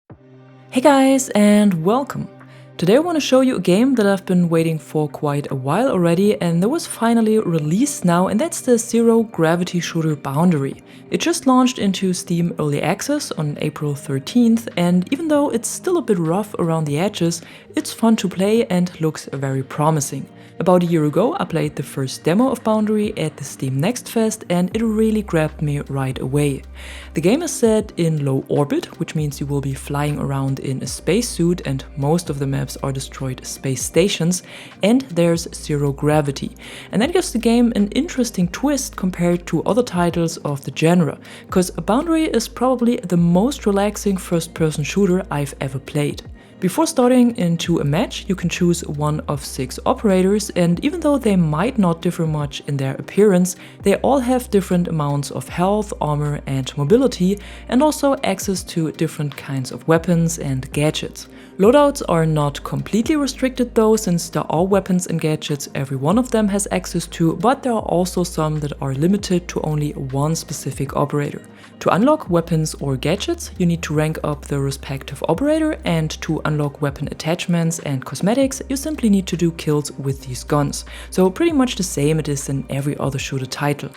Hey guys, and welcome! Today I want to show you a game that I've been waiting for quite a while already, and that was finally released now, and that's the Zero Gravity shooter Boundary. It just launched into Steam Early Access on April 13th, and even though it's still a bit rough around the edges, it's fun to play and looks very promising. About a year ago, I played the first demo of Boundary at the Steam Next Fest, and it really grabbed me right away. The game is set in low orbit, which means you will be flying around in a spacesuit, and most of the maps are destroyed space stations, and there's zero gravity. And that gives the game an interesting twist compared to other titles of the genre, because Boundary is probably the most relaxing first-person shooter I've ever played. Before starting into a match, you can choose one of 6 operators, and even though they might not differ much in their appearance, they all have different amounts of health, armor and mobility, and also access to different kinds of weapons and gadgets. Loadouts are not completely restricted though, since there are weapons and gadgets every one of them has access to, but there are also some that are limited to only one specific operator. To unlock weapons or gadgets, you need to rank up the respective operator, and to unlock weapon attachments and cosmetics, you simply need to do kills with these guns. So pretty much the same it is in every other shooter title.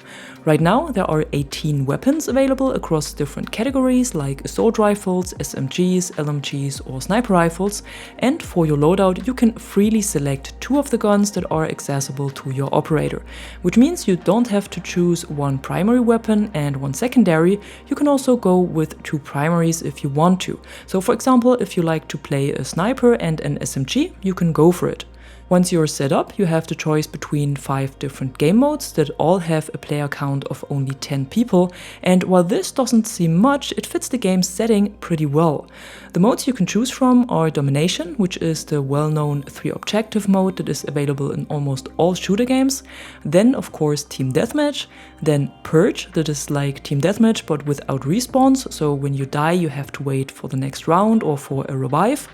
Right now there are 18 weapons available across different categories like assault rifles, SMGs, LMGs or sniper rifles, and for your loadout you can freely select 2 of the guns that are accessible to your operator, which means you don't have to choose one primary weapon and one secondary. You can also go with 2 primaries if you want to. So for example, if you like to play a sniper and an SMG, you can go for it. Once you're set up, you have the choice between 5 different game modes that all have a player count of only 10 people, and while this doesn't seem much, it fits the game's setting pretty well. The modes you can choose from are Domination, which is the well-known 3-objective mode that is available in almost all shooter games, then of course Team Deathmatch, then Purge, that is like Team Deathmatch but without respawns, so when you die you have to wait for the next round or for a revive,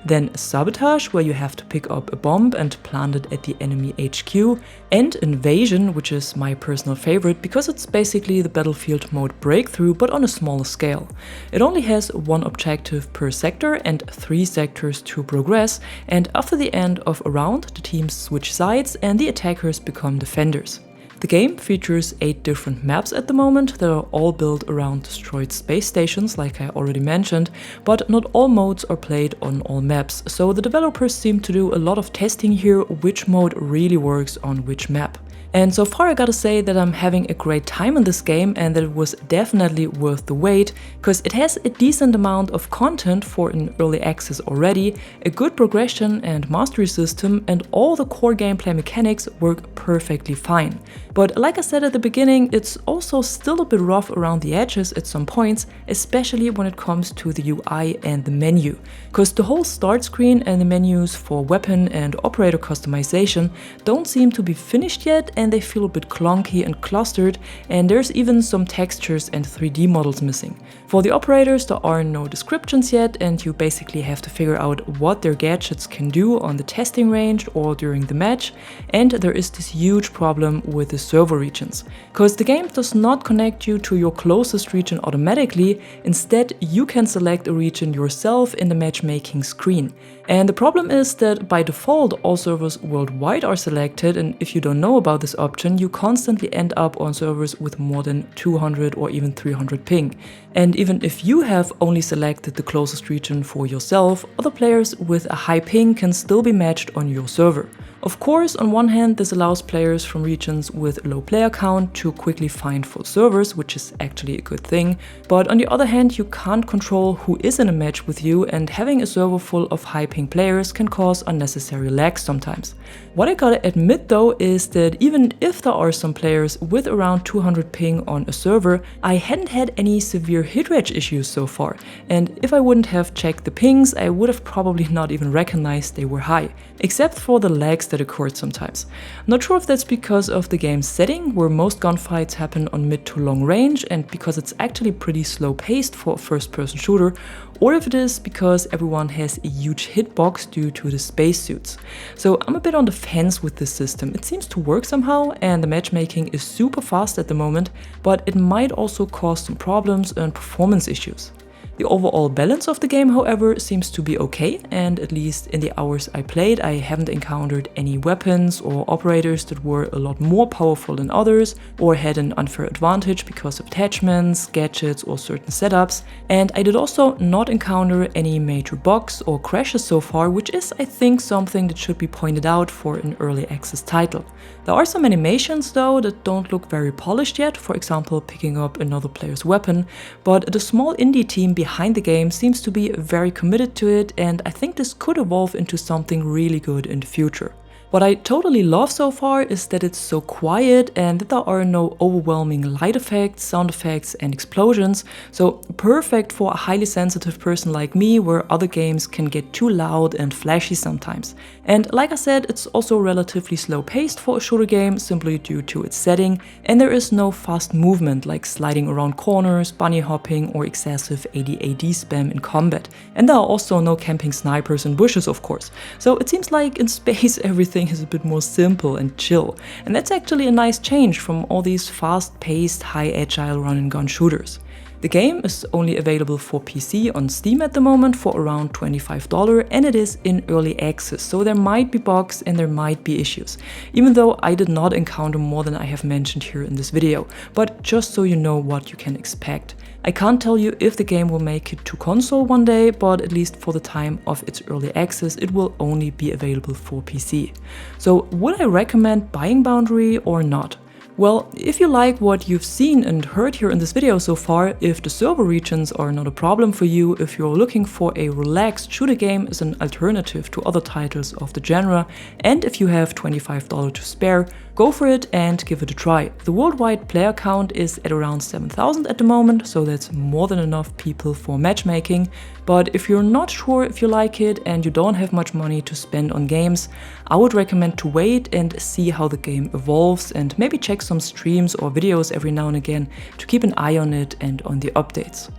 then Sabotage, where you have to pick up a bomb and plant it at the enemy HQ, and Invasion, which is my personal favorite because it's basically the Battlefield mode Breakthrough but on a smaller scale. It only has 1 objective per sector and 3 sectors to progress, and after the end of a round the teams switch sides and the attackers become defenders. The game features 8 different maps at the moment that are all built around destroyed space stations, like I already mentioned, but not all modes are played on all maps, so the developers seem to do a lot of testing here which mode really works on which map. And so far I gotta say that I'm having a great time in this game and that it was definitely worth the wait, because it has a decent amount of content for an early access already, a good progression and mastery system, and all the core gameplay mechanics work perfectly fine. But like I said at the beginning, it's also still a bit rough around the edges at some points, especially when it comes to the UI and the menu, because the whole start screen and the menus for weapon and operator customization don't seem to be finished yet, and they feel a bit clunky and clustered, and there's even some textures and 3D models missing. For the operators there are no descriptions yet, and you basically have to figure out what their gadgets can do on the testing range or during the match, and there is this huge problem with the server regions, because the game does not connect you to your closest region automatically. Instead you can select a region yourself in the matchmaking screen. And the problem is that by default all servers worldwide are selected, and if you don't know about this option, you constantly end up on servers with more than 200 or even 300 ping. And even if you have only selected the closest region for yourself, other players with a high ping can still be matched on your server. Of course, on one hand this allows players from regions with low player count to quickly find full servers, which is actually a good thing, but on the other hand you can't control who is in a match with you, and having a server full of high ping players can cause unnecessary lag sometimes. What I gotta admit though is that even if there are some players with around 200 ping on a server, I hadn't had any severe hit rate issues so far, and if I wouldn't have checked the pings I would have probably not even recognized they were high, except for the lags that occurred sometimes. Not sure if that's because of the game's setting, where most gunfights happen on mid to long range and because it's actually pretty slow paced for a first-person shooter, or if it is because everyone has a huge hitbox due to the spacesuits. So I'm a bit on the fence with this system. It seems to work somehow, and the matchmaking is super fast at the moment, but it might also cause some problems and performance issues. The overall balance of the game, however, seems to be okay, and at least in the hours I played, I haven't encountered any weapons or operators that were a lot more powerful than others, or had an unfair advantage because of attachments, gadgets, or certain setups. And I did also not encounter any major bugs or crashes so far, which is, I think, something that should be pointed out for an early access title. There are some animations though that don't look very polished yet, for example picking up another player's weapon, but the small indie team behind the game seems to be very committed to it, and I think this could evolve into something really good in the future. What I totally love so far is that it's so quiet and that there are no overwhelming light effects, sound effects and explosions, so perfect for a highly sensitive person like me where other games can get too loud and flashy sometimes. And like I said, it's also relatively slow paced for a shooter game simply due to its setting, and there is no fast movement like sliding around corners, bunny hopping or excessive AD spam in combat. And there are also no camping snipers in bushes, of course. So it seems like in space everything is a bit more simple and chill, and that's actually a nice change from all these fast-paced, high-agile run-and-gun shooters. The game is only available for PC on Steam at the moment for around $25, and it is in early access, so there might be bugs and there might be issues, even though I did not encounter more than I have mentioned here in this video, but just so you know what you can expect. I can't tell you if the game will make it to console one day, but at least for the time of its early access it will only be available for PC. So would I recommend buying Boundary or not? Well, if you like what you've seen and heard here in this video so far, if the server regions are not a problem for you, if you're looking for a relaxed shooter game as an alternative to other titles of the genre, and if you have $25 to spare, go for it and give it a try. The worldwide player count is at around 7,000 at the moment, so that's more than enough people for matchmaking. But if you're not sure if you like it and you don't have much money to spend on games, I would recommend to wait and see how the game evolves and maybe check some streams or videos every now and again to keep an eye on it and on the updates.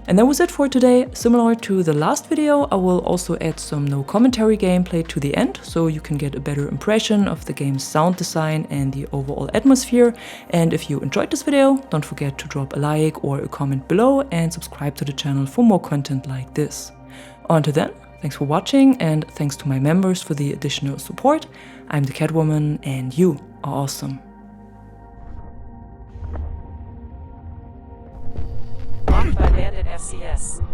And that was it for today. Similar to the last video, I will also add some no commentary gameplay to the end, so you can get a better impression of the game's sound design and the overall atmosphere. And if you enjoyed this video, don't forget to drop a like or a comment below and subscribe to the channel for more content like this. Until then, thanks for watching and thanks to my members for the additional support. I'm the Catwoman and you are awesome. By Bandit FCS.